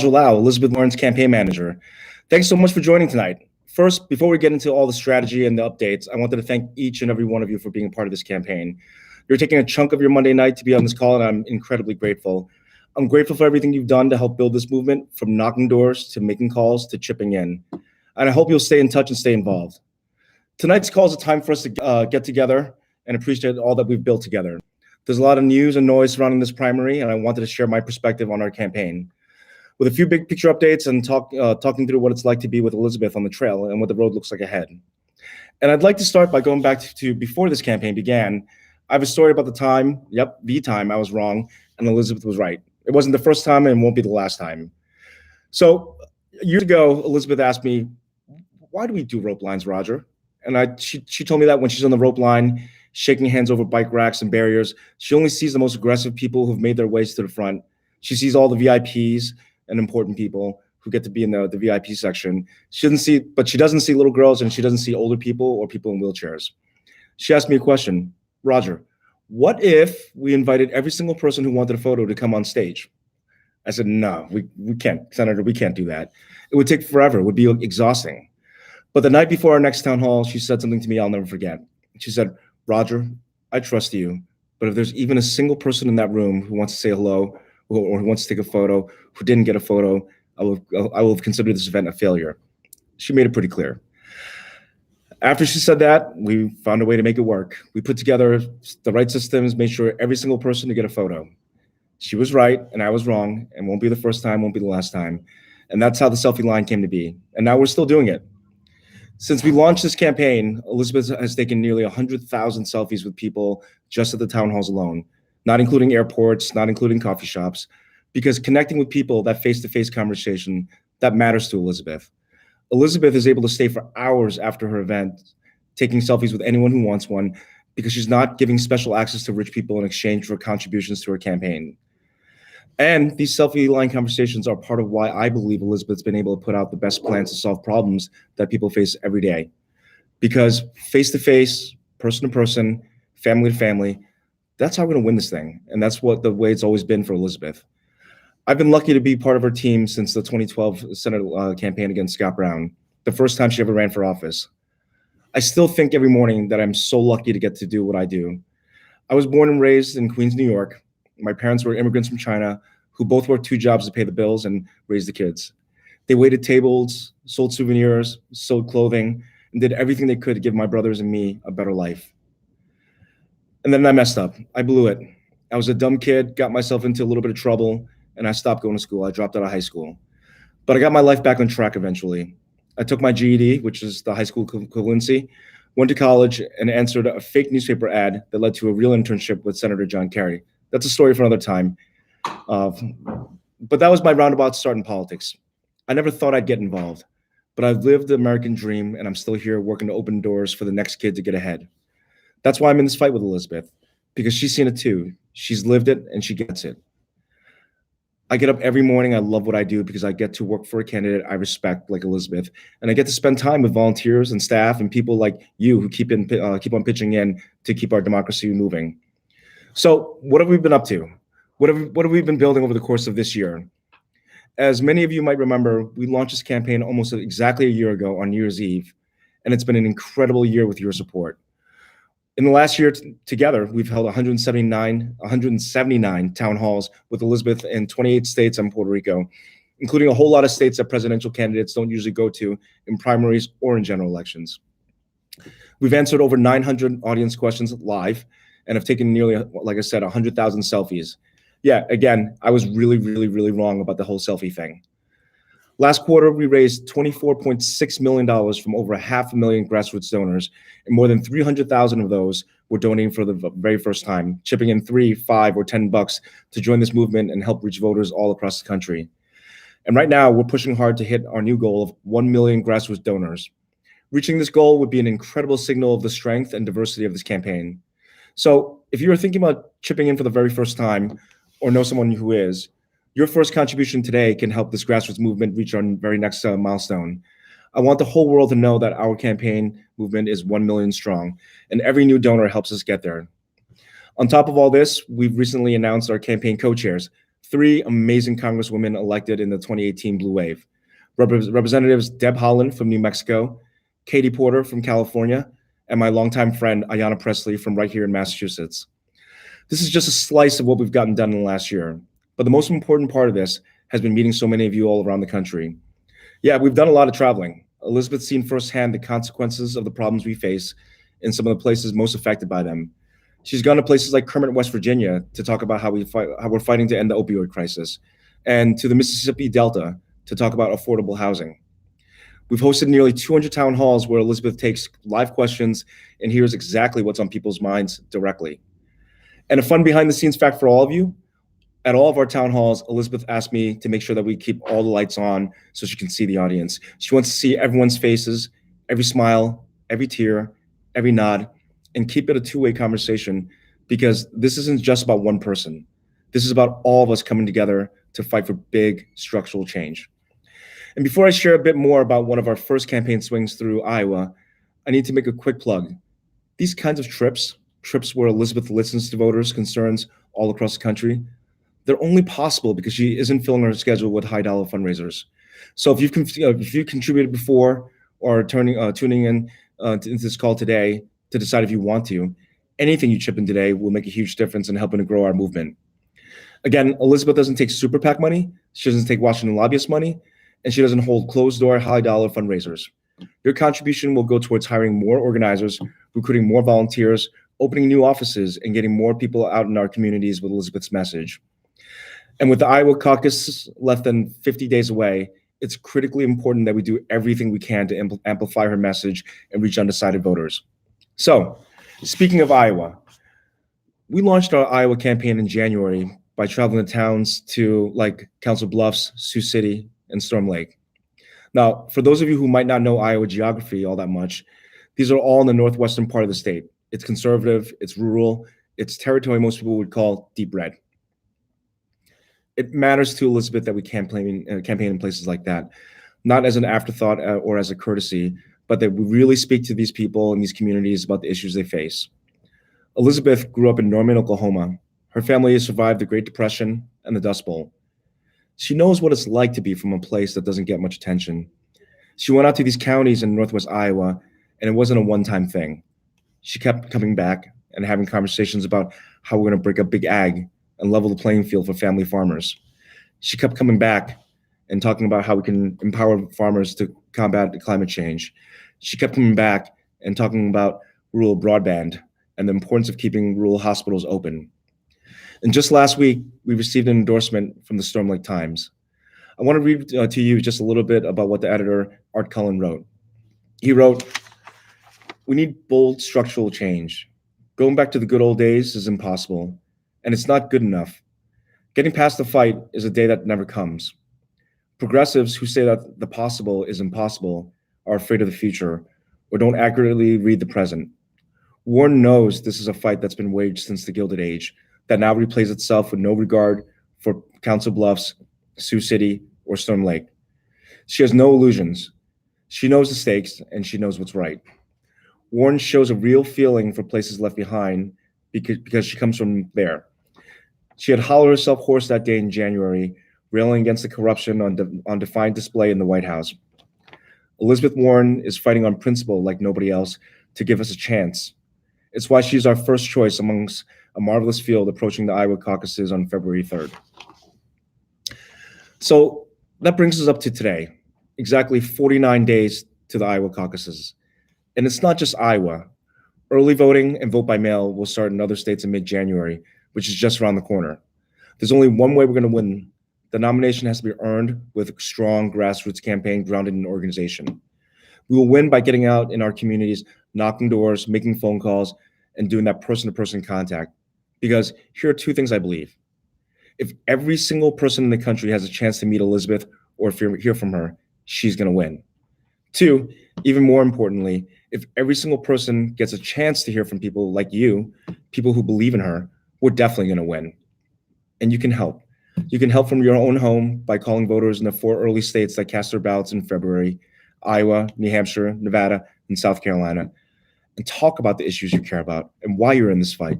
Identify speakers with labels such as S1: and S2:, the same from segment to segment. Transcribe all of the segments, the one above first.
S1: Lau, Elizabeth Warren's campaign manager. Thanks so much for joining tonight. First, before we get into all the strategy and the updates, I wanted to thank each and every one of you for being a part of this campaign. You're taking a chunk of your Monday night to be on this call, and I'm incredibly grateful. I'm grateful for everything you've done to help build this movement, from knocking doors to making calls to chipping in. And I hope you'll stay in touch and stay involved. Tonight's call is a time for us to get together and appreciate all that we've built together. There's a lot of news and noise surrounding this primary, and I wanted to share my perspective on our campaign. With a few big picture updates and talking through what it's like to be with Elizabeth on the trail and what the road looks like ahead. And I'd like to start by going back to before this campaign began. I have a story about the time I was wrong and Elizabeth was right. It wasn't the first time and it won't be the last time. So years ago, Elizabeth asked me, "Why do we do rope lines, Roger?" And she told me that when she's on the rope line, shaking hands over bike racks and barriers, she only sees the most aggressive people who've made their ways to the front. She sees all the VIPs and important people who get to be in the VIP section. She doesn't see little girls, and she doesn't see older people or people in wheelchairs. She asked me a question, "Roger, what if we invited every single person who wanted a photo to come on stage?" I said, "No, we can't, Senator, we can't do that. It would take forever. It would be exhausting." But the night before our next town hall, she said something to me I'll never forget. She said, "Roger, I trust you, but if there's even a single person in that room who wants to say hello or who wants to take a photo, who didn't get a photo, I will consider this event a failure." She made it pretty clear. After she said that, we found a way to make it work. We put together the right systems, made sure every single person to get a photo. She was right and I was wrong, and won't be the first time, won't be the last time. And that's how the selfie line came to be. And now we're still doing it. Since we launched this campaign, Elizabeth has taken nearly 100,000 selfies with people just at the town halls alone, not including airports, not including coffee shops, because connecting with people, that face-to-face conversation, that matters to Elizabeth. Elizabeth is able to stay for hours after her event, taking selfies with anyone who wants one, because she's not giving special access to rich people in exchange for contributions to her campaign. And these selfie line conversations are part of why I believe Elizabeth's been able to put out the best plans to solve problems that people face every day. Because face-to-face, person-to-person, family-to-family, that's how we're going to win this thing. And that's the way it's always been for Elizabeth. I've been lucky to be part of her team since the 2012 Senate campaign against Scott Brown, the first time she ever ran for office. I still think every morning that I'm so lucky to get to do what I do. I was born and raised in Queens, New York. My parents were immigrants from China who both worked 2 jobs to pay the bills and raise the kids. They waited tables, sold souvenirs, sewed clothing, and did everything they could to give my brothers and me a better life. And then I messed up. I blew it. I was a dumb kid, got myself into a little bit of trouble, and I stopped going to school. I dropped out of high school. But I got my life back on track eventually. I took my GED, which is the high school equivalency, went to college, and answered a fake newspaper ad that led to a real internship with Senator John Kerry. That's a story for another time. But that was my roundabout start in politics. I never thought I'd get involved, but I've lived the American dream, and I'm still here working to open doors for the next kid to get ahead. That's why I'm in this fight with Elizabeth, because she's seen it too. She's lived it and she gets it. I get up every morning. I love what I do because I get to work for a candidate I respect, like Elizabeth, and I get to spend time with volunteers and staff and people like you who keep on pitching in to keep our democracy moving. So what have we been up to? What have we been building over the course of this year? As many of you might remember, we launched this campaign almost exactly a year ago on New Year's Eve, and it's been an incredible year with your support. In the last year together, we've held 179 town halls with Elizabeth in 28 states and Puerto Rico, including a whole lot of states that presidential candidates don't usually go to in primaries or in general elections. We've answered over 900 audience questions live and have taken nearly, like I said, 100,000 selfies. Yeah, again, I was really, really, really wrong about the whole selfie thing. Last quarter, we raised $24.6 million from over 500,000 grassroots donors, and more than 300,000 of those were donating for the very first time, chipping in $3, $5, or $10 to join this movement and help reach voters all across the country. And right now, we're pushing hard to hit our new goal of 1 million grassroots donors. Reaching this goal would be an incredible signal of the strength and diversity of this campaign. So if you're thinking about chipping in for the very first time or know someone who is, your first contribution today can help this grassroots movement reach our very next milestone. I want the whole world to know that our campaign movement is 1 million strong, and every new donor helps us get there. On top of all this, we've recently announced our campaign co-chairs, three amazing congresswomen elected in the 2018 Blue Wave. Representatives Deb Haaland from New Mexico, Katie Porter from California, and my longtime friend Ayanna Pressley from right here in Massachusetts. This is just a slice of what we've gotten done in the last year. But the most important part of this has been meeting so many of you all around the country. Yeah, we've done a lot of traveling. Elizabeth's seen firsthand the consequences of the problems we face in some of the places most affected by them. She's gone to places like Kermit, West Virginia, to talk about how we're fighting to end the opioid crisis, and to the Mississippi Delta to talk about affordable housing. We've hosted nearly 200 town halls where Elizabeth takes live questions and hears exactly what's on people's minds directly. And a fun behind-the-scenes fact for all of you, at all of our town halls, Elizabeth asked me to make sure that we keep all the lights on so she can see the audience. She wants to see everyone's faces, every smile, every tear, every nod, and keep it a two-way conversation, because this isn't just about one person. This is about all of us coming together to fight for big structural change. And before I share a bit more about one of our first campaign swings through Iowa, I need to make a quick plug. These kinds of trips where Elizabeth listens to voters' concerns all across the country, they're only possible because she isn't filling her schedule with high-dollar fundraisers. So if you've contributed before or tuning in into this call today to decide if you want to, anything you chip in today will make a huge difference in helping to grow our movement. Again, Elizabeth doesn't take super PAC money, she doesn't take Washington lobbyist money, and she doesn't hold closed-door, high-dollar fundraisers. Your contribution will go towards hiring more organizers, recruiting more volunteers, opening new offices, and getting more people out in our communities with Elizabeth's message. And with the Iowa caucus less than 50 days away, it's critically important that we do everything we can to amplify her message and reach undecided voters. So, speaking of Iowa, we launched our Iowa campaign in January by traveling to towns like Council Bluffs, Sioux City, and Storm Lake. Now, for those of you who might not know Iowa geography all that much, these are all in the northwestern part of the state. It's conservative, it's rural, it's territory most people would call deep red. It matters to Elizabeth that we campaign in places like that, not as an afterthought or as a courtesy, but that we really speak to these people in these communities about the issues they face. Elizabeth grew up in Norman, Oklahoma. Her family has survived the Great Depression and the Dust Bowl. She knows what it's like to be from a place that doesn't get much attention. She went out to these counties in Northwest Iowa, and it wasn't a one-time thing. She kept coming back and having conversations about how we're going to break up big ag and level the playing field for family farmers. She kept coming back and talking about how we can empower farmers to combat climate change. She kept coming back and talking about rural broadband and the importance of keeping rural hospitals open. And just last week, we received an endorsement from the Storm Lake Times. I want to read to you just a little bit about what the editor, Art Cullen, wrote. He wrote, "We need bold structural change. Going back to the good old days is impossible, and it's not good enough. Getting past the fight is a day that never comes. Progressives who say that the possible is impossible are afraid of the future or don't accurately read the present. Warren knows this is a fight that's been waged since the Gilded Age, that now replays itself with no regard for Council Bluffs, Sioux City, or Storm Lake. She has no illusions. She knows the stakes, and she knows what's right. Warren shows a real feeling for places left behind because she comes from there. She had hollered herself hoarse that day in January, railing against the corruption on defiant display in the White House. Elizabeth Warren is fighting on principle like nobody else to give us a chance. It's why she's our first choice amongst a marvelous field approaching the Iowa caucuses on February 3rd. So that brings us up to today, exactly 49 days to the Iowa caucuses. And it's not just Iowa. Early voting and vote by mail will start in other states in mid-January, which is just around the corner. There's only one way we're going to win. The nomination has to be earned with a strong grassroots campaign grounded in organization. We will win by getting out in our communities, knocking doors, making phone calls, and doing that person-to-person contact. Because here are two things I believe. If every single person in the country has a chance to meet Elizabeth or hear from her, she's going to win. Two, even more importantly, if every single person gets a chance to hear from people like you, people who believe in her, we're definitely going to win. And you can help. You can help from your own home by calling voters in the 4 early states that cast their ballots in February, Iowa, New Hampshire, Nevada, and South Carolina, and talk about the issues you care about and why you're in this fight.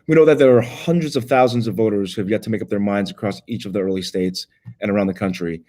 S1: We know that there are hundreds of thousands of voters who have yet to make up their minds across each of the early states and around the country.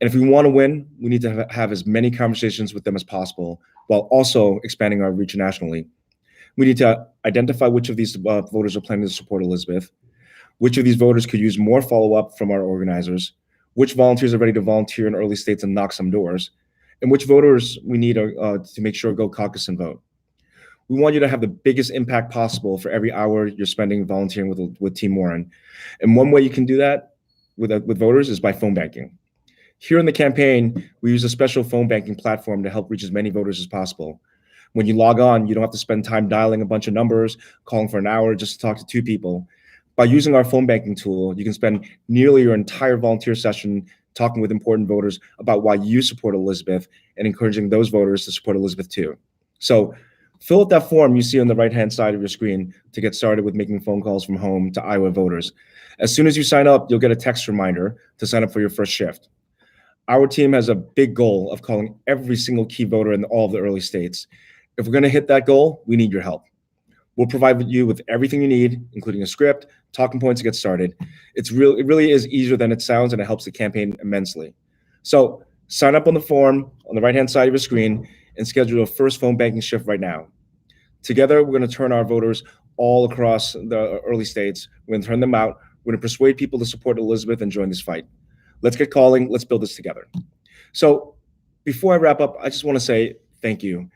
S1: And if we want to win, we need to have as many conversations with them as possible while also expanding our reach nationally. We need to identify which of these voters are planning to support Elizabeth, which of these voters could use more follow-up from our organizers, which volunteers are ready to volunteer in early states and knock some doors, and which voters we need to make sure go caucus and vote. We want you to have the biggest impact possible for every hour you're spending volunteering with Team Warren. And one way you can do that with voters is by phone banking. Here in the campaign, we use a special phone banking platform to help reach as many voters as possible. When you log on, you don't have to spend time dialing a bunch of numbers, calling for an hour just to talk to two people. By using our phone banking tool, you can spend nearly your entire volunteer session talking with important voters about why you support Elizabeth and encouraging those voters to support Elizabeth too. So fill out that form you see on the right-hand side of your screen to get started with making phone calls from home to Iowa voters. As soon as you sign up, you'll get a text reminder to sign up for your first shift. Our team has a big goal of calling every single key voter in all of the early states. If we're going to hit that goal, we need your help. We'll provide you with everything you need, including a script, talking points to get started. It really is easier than it sounds, and it helps the campaign immensely. So sign up on the form on the right-hand side of your screen and schedule a first phone banking shift right now. Together, we're going to turn our voters all across the early states. We're going to turn them out. We're going to persuade people to support Elizabeth and join this fight. Let's get calling. Let's build this together. So before I wrap up, I just want to say thank you.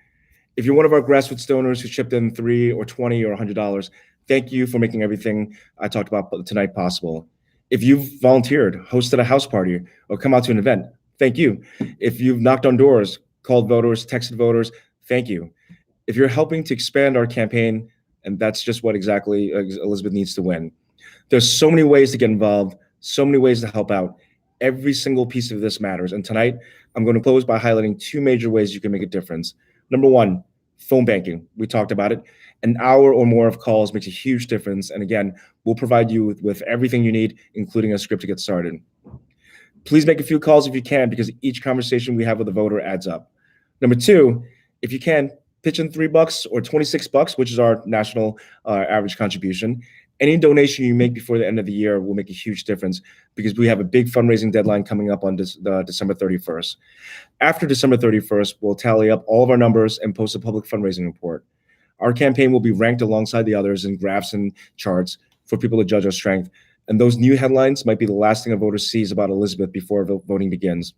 S1: If you're one of our grassroots donors who chipped in $3 or $20 or $100, thank you for making everything I talked about tonight possible. If you've volunteered, hosted a house party, or come out to an event, thank you. If you've knocked on doors, called voters, texted voters, thank you. If you're helping to expand our campaign, and that's just what exactly Elizabeth needs to win. There's so many ways to get involved, so many ways to help out. Every single piece of this matters. And tonight, I'm going to close by highlighting two major ways you can make a difference. Number one, phone banking. We talked about it. An hour or more of calls makes a huge difference. And again, we'll provide you with everything you need, including a script to get started. Please make a few calls if you can, because each conversation we have with a voter adds up. Number two, if you can, pitch in $3 or $26, which is our national average contribution. Any donation you make before the end of the year will make a huge difference, because we have a big fundraising deadline coming up on December 31st. After December 31st, we'll tally up all of our numbers and post a public fundraising report. Our campaign will be ranked alongside the others in graphs and charts for people to judge our strength. And those new headlines might be the last thing a voter sees about Elizabeth before voting begins.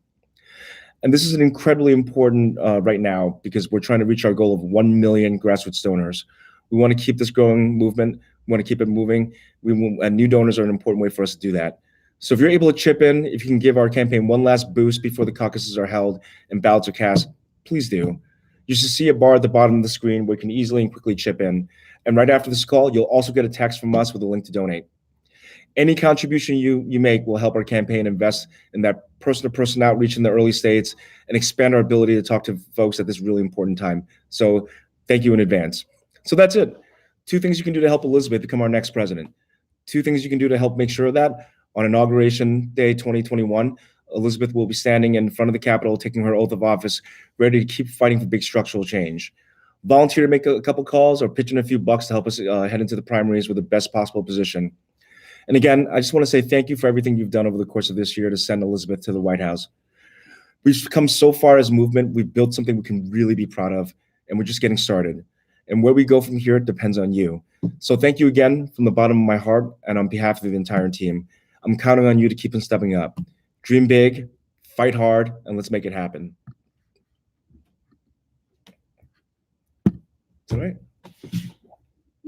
S1: And this is an incredibly important right now, because we're trying to reach our goal of 1 million grassroots donors. We want to keep this growing movement. We want to keep it moving. And new donors are an important way for us to do that. So if you're able to chip in, if you can give our campaign one last boost before the caucuses are held and ballots are cast, please do. You should see a bar at the bottom of the screen where you can easily and quickly chip in. And right after this call, you'll also get a text from us with a link to donate. Any contribution you make will help our campaign invest in that person-to-person outreach in the early states and expand our ability to talk to folks at this really important time. So thank you in advance. So that's it. 2 things you can do to help Elizabeth become our next president. 2 things you can do to help make sure that on Inauguration Day 2021, Elizabeth will be standing in front of the Capitol, taking her oath of office, ready to keep fighting for big structural change. Volunteer to make a couple calls or pitch in a few bucks to help us head into the primaries with the best possible position. And again, I just want to say thank you for everything you've done over the course of this year to send Elizabeth to the White House. We've come so far as a movement. We've built something we can really be proud of, and we're just getting started. And where we go from here depends on you. So thank you again from the bottom of my heart and on behalf of the entire team. I'm counting on you to keep on stepping up. Dream big, fight hard, and let's make it happen. All right.